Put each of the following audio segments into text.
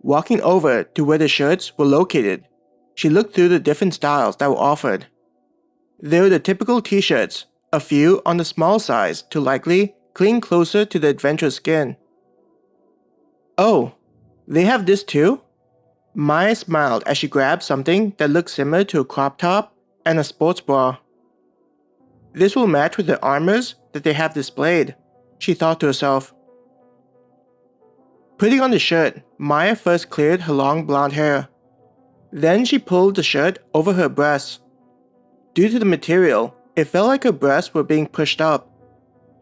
Walking over to where the shirts were located, she looked through the different styles that were offered. There were the typical t-shirts, a few on the small size to likely cling closer to the adventurous skin. "Oh, they have this too?" Maya smiled as she grabbed something that looked similar to a crop top and a sports bra. "This will match with the armors that they have displayed," she thought to herself. Putting on the shirt, Maya first cleared her long blonde hair. Then she pulled the shirt over her breasts. Due to the material, it felt like her breasts were being pushed up.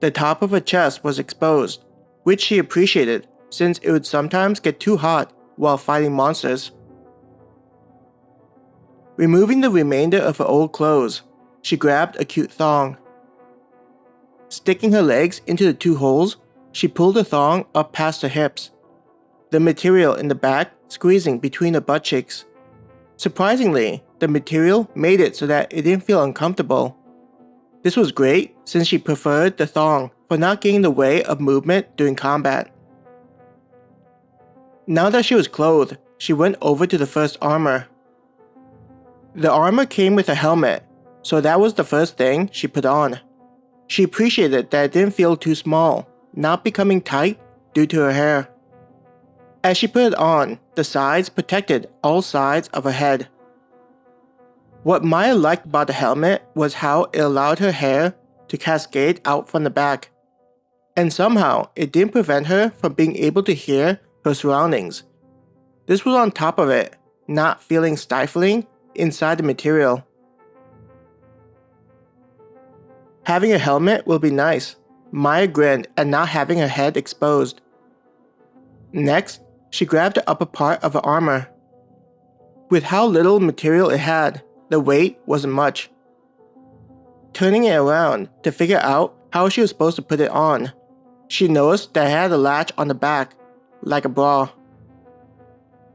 The top of her chest was exposed, which she appreciated since it would sometimes get too hot while fighting monsters. Removing the remainder of her old clothes, she grabbed a cute thong. Sticking her legs into the two holes, she pulled the thong up past her hips, the material in the back squeezing between her butt cheeks. Surprisingly, the material made it so that it didn't feel uncomfortable. This was great since she preferred the thong for not getting in the way of movement during combat. Now that she was clothed, she went over to the first armor. The armor came with a helmet, so that was the first thing she put on. She appreciated that it didn't feel too small, not becoming tight due to her hair. As she put it on, the sides protected all sides of her head. What Maya liked about the helmet was how it allowed her hair to cascade out from the back, and somehow it didn't prevent her from being able to hear her surroundings. This was on top of it, not feeling stifling inside the material. Having a helmet will be nice. Maya grinned at not having her head exposed. Next, she grabbed the upper part of her armor. With how little material it had, the weight wasn't much. Turning it around to figure out how she was supposed to put it on, she noticed that it had a latch on the back, like a bra.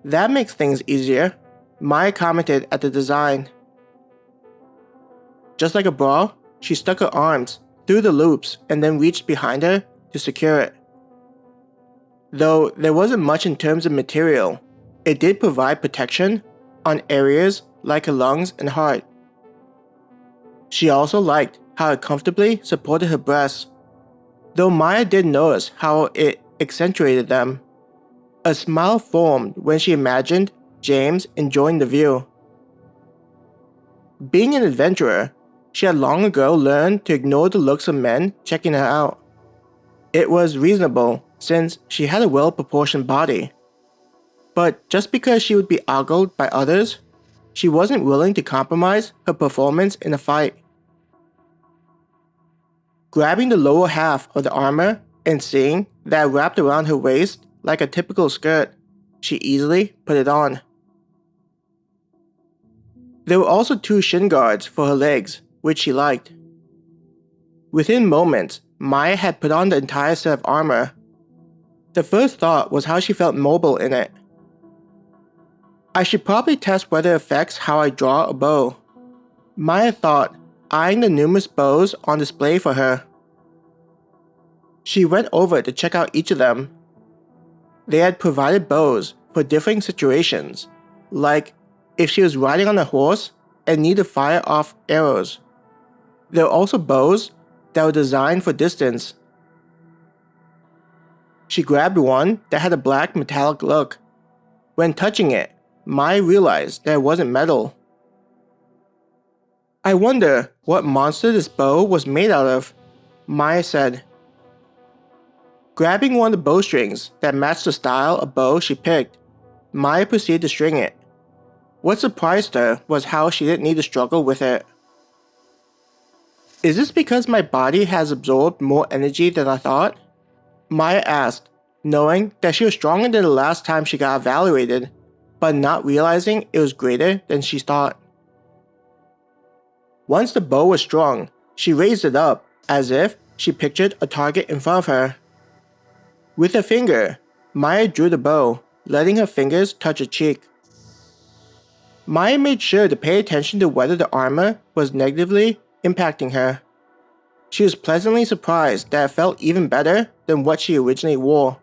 "That makes things easier," Maya commented at the design. Just like a bra, she stuck her arms through the loops and then reached behind her to secure it. Though there wasn't much in terms of material, it did provide protection on areas like her lungs and heart. She also liked how it comfortably supported her breasts, though Maya did notice how it accentuated them. A smile formed when she imagined James enjoying the view. Being an adventurer, she had long ago learned to ignore the looks of men checking her out. It was reasonable since she had a well-proportioned body. But just because she would be ogled by others, she wasn't willing to compromise her performance in a fight. Grabbing the lower half of the armor and seeing that it wrapped around her waist like a typical skirt, she easily put it on. There were also two shin guards for her legs, which she liked. Within moments, Maya had put on the entire set of armor. The first thought was how she felt mobile in it. "I should probably test whether it affects how I draw a bow," Maya thought, eyeing the numerous bows on display for her. She went over to check out each of them. They had provided bows for differing situations, like if she was riding on a horse and needed to fire off arrows. There were also bows that were designed for distance. She grabbed one that had a black metallic look. When touching it, Maya realized that it wasn't metal. "I wonder what monster this bow was made out of," Maya said. Grabbing one of the bowstrings that matched the style of bow she picked, Maya proceeded to string it. What surprised her was how she didn't need to struggle with it. "Is this because my body has absorbed more energy than I thought?" Maya asked, knowing that she was stronger than the last time she got evaluated, but not realizing it was greater than she thought. Once the bow was strung, she raised it up as if she pictured a target in front of her. With her finger, Maya drew the bow, letting her fingers touch her cheek. Maya made sure to pay attention to whether the armor was negatively impacting her. She was pleasantly surprised that it felt even better than what she originally wore.